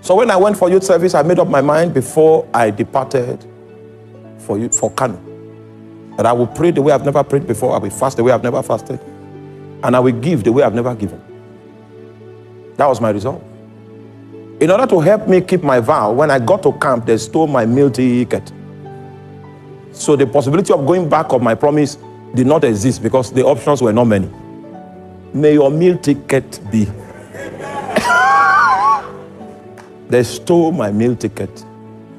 So when I went for youth service, I made up my mind before I departed for CHANAN that I will pray the way I've never prayed before. I will fast the way I've never fasted. And I will give the way I've never given. That was my resolve. In order to help me keep my vow, when I got to camp, they stole my meal ticket. So the possibility of going back of my promise did not exist because the options were not many. May your meal ticket be. They stole my meal ticket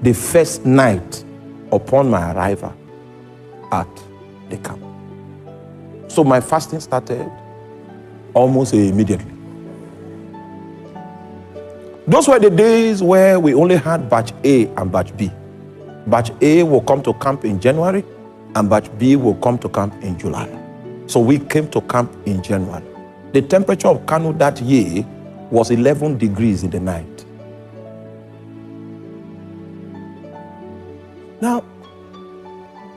the first night upon my arrival at the camp. So my fasting started almost immediately. Those were the days where we only had batch A and batch B. Batch A will come to camp in January and batch B will come to camp in July. So we came to camp in January. The temperature of Kano that year was 11 degrees in the night. Now,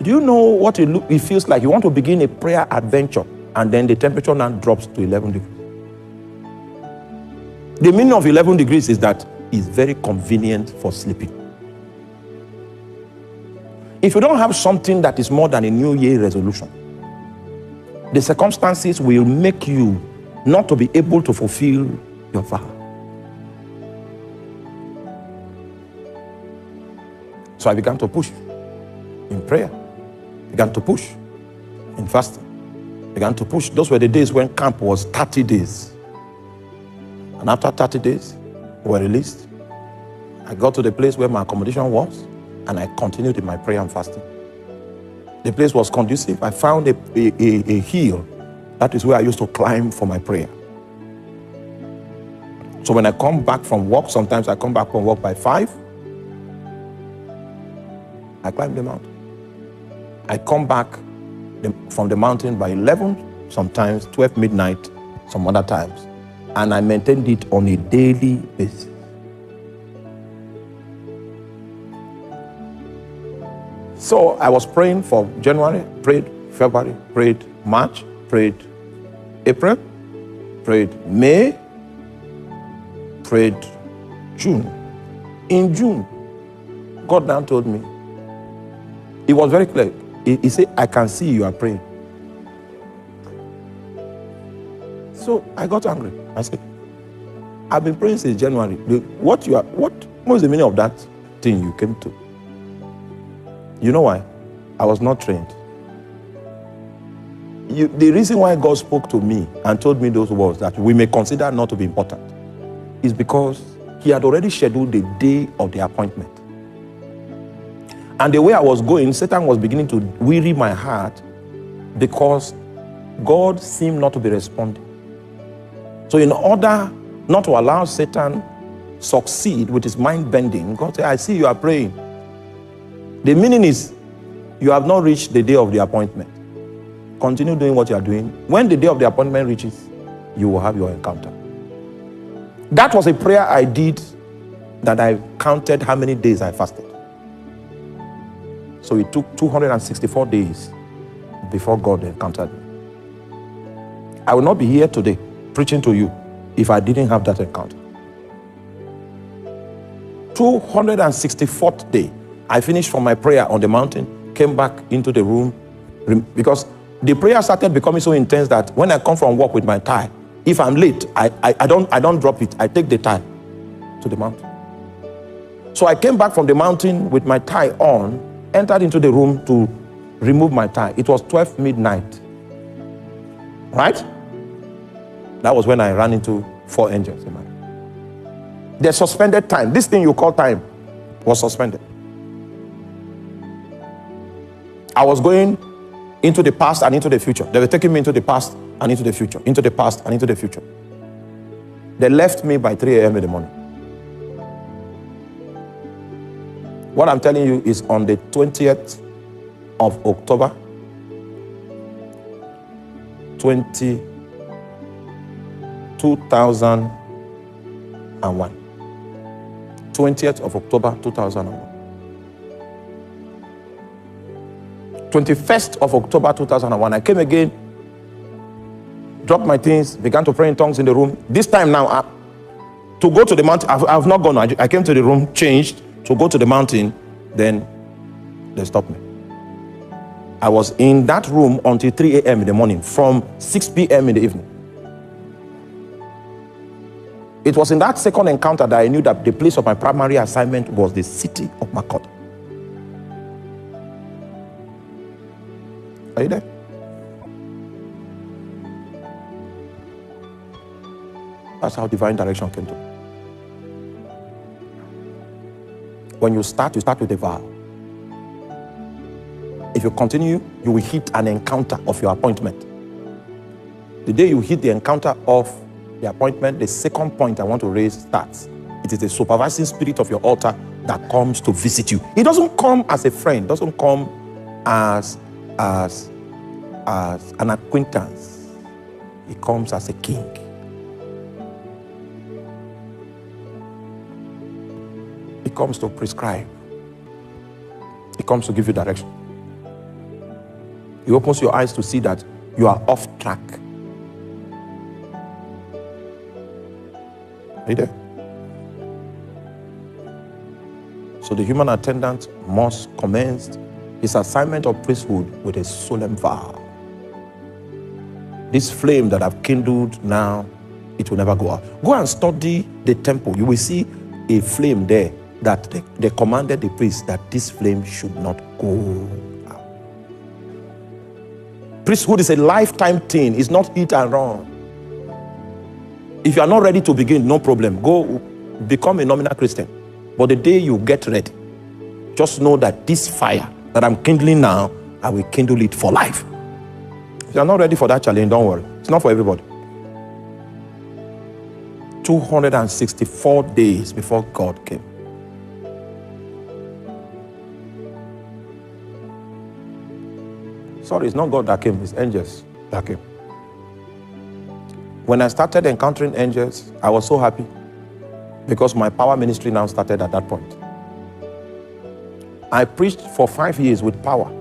do you know what it feels like? You want to begin a prayer adventure and then the temperature now drops to 11 degrees. The meaning of 11 degrees is that it's very convenient for sleeping. If you don't have something that is more than a New Year resolution, the circumstances will make you not to be able to fulfill your vow. So I began to push in prayer, began to push in fasting, began to push. Those were the days when camp was 30 days. And after 30 days, we were released. I got to the place where my accommodation was, and I continued in my prayer and fasting. The place was conducive. I found a hill. That is where I used to climb for my prayer. So when I come back from work, sometimes I come back from work by 5, I climb the mountain. I come back from the mountain by 11, sometimes 12 midnight, some other times. And I maintained it on a daily basis. So I was praying for January, prayed February, prayed March, prayed April, prayed May, prayed June. In June, God now told me, it was very clear. He said, I can see you are praying. So I got angry. I said, I've been praying since January. What was the meaning of that thing you came to? You know why? I was not trained. The reason why God spoke to me and told me those words that we may consider not to be important is because he had already scheduled the day of the appointment. And the way I was going, Satan was beginning to weary my heart because God seemed not to be responding. So in order not to allow Satan succeed with his mind bending, God said, I see you are praying. The meaning is, you have not reached the day of the appointment. Continue doing what you are doing. When the day of the appointment reaches, you will have your encounter. That was a prayer I did that I counted how many days I fasted. So it took 264 days before God encountered me. I will not be here today preaching to you if I didn't have that encounter. 264th day, I finished from my prayer on the mountain, came back into the room, because the prayer started becoming so intense that when I come from work with my tie, if I'm late, I don't drop it. I take the tie to the mountain. So I came back from the mountain with my tie on, entered into the room to remove my tie. It was 12 midnight. Right? That was when I ran into 4 angels in my room. They suspended time. This thing you call time was suspended. I was going into the past and into the future. They were taking me into the past and into the future, into the past and into the future. They left me by 3 a.m. in the morning. What I'm telling you is on the 20th of October, 2001. 20th of October, 2001. 21st of October, 2001, I came again, dropped my things, began to pray in tongues in the room. This time now, To go to the mountain, I've not gone. I came to the room, changed, to go to the mountain, then they stopped me. I was in that room until 3 a.m. in the morning, from 6 p.m. in the evening. It was in that second encounter that I knew that the place of my primary assignment was the city of Makot. Are you there? That's how divine direction came to me. When you start with a vow. If you continue, you will hit an encounter of your appointment. The day you hit the encounter of the appointment, the second point I want to raise starts. It is the supervising spirit of your altar that comes to visit you. It doesn't come as a friend, doesn't come as an acquaintance. It comes as a king. It comes to prescribe. It comes to give you direction. It opens your eyes to see that you are off track. Are you there? So the human attendant must commence his assignment of priesthood with a solemn vow. This flame that I've kindled now, it will never go out. Go and study the temple. You will see a flame there that they commanded the priest that this flame should not go out. Priesthood is a lifetime thing. It's not hit and run. If you are not ready to begin, no problem. Go become a nominal Christian. But the day you get ready, just know that this fire that I'm kindling now, I will kindle it for life. If you are not ready for that challenge, don't worry. It's not for everybody. 264 days before God came. Sorry, it's not God that came, it's angels that came. When I started encountering angels, I was so happy because my power ministry now started at that point. I preached for 5 years with power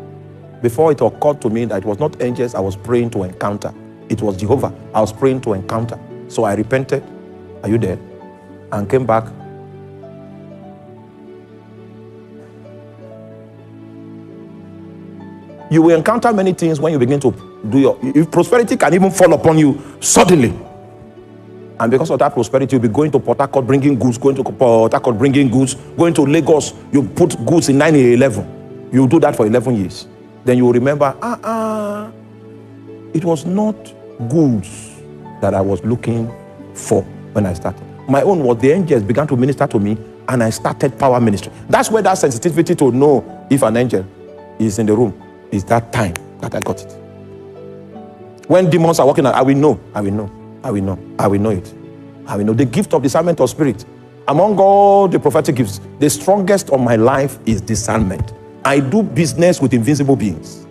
before it occurred to me that it was not angels I was praying to encounter. It was Jehovah I was praying to encounter. So I repented. Are you there? And came back. You will encounter many things when you begin to do if prosperity can even fall upon you suddenly. And because of that prosperity, you'll be going to Port Harcourt bringing goods, going to Port Harcourt bringing goods, going to Lagos, you put goods in 911. You do that for 11 years. Then you will remember, it was not goods that I was looking for when I started. My own was the angels began to minister to me and I started power ministry. That's where that sensitivity to know if an angel is in the room is that time that I got it. When demons are working, I will know it. I will know. The gift of discernment of spirit. Among all the prophetic gifts, the strongest of my life is discernment. I do business with invisible beings.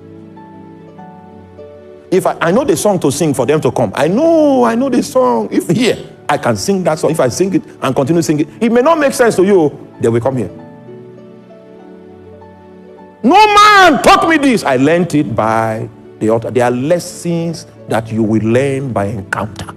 If I know the song to sing for them to come, I know the song. If here, I can sing that song. If I sing it and continue singing it, it may not make sense to you, they will come here. No man taught me this. I learned it by the altar. There are lessons that you will learn by encounter.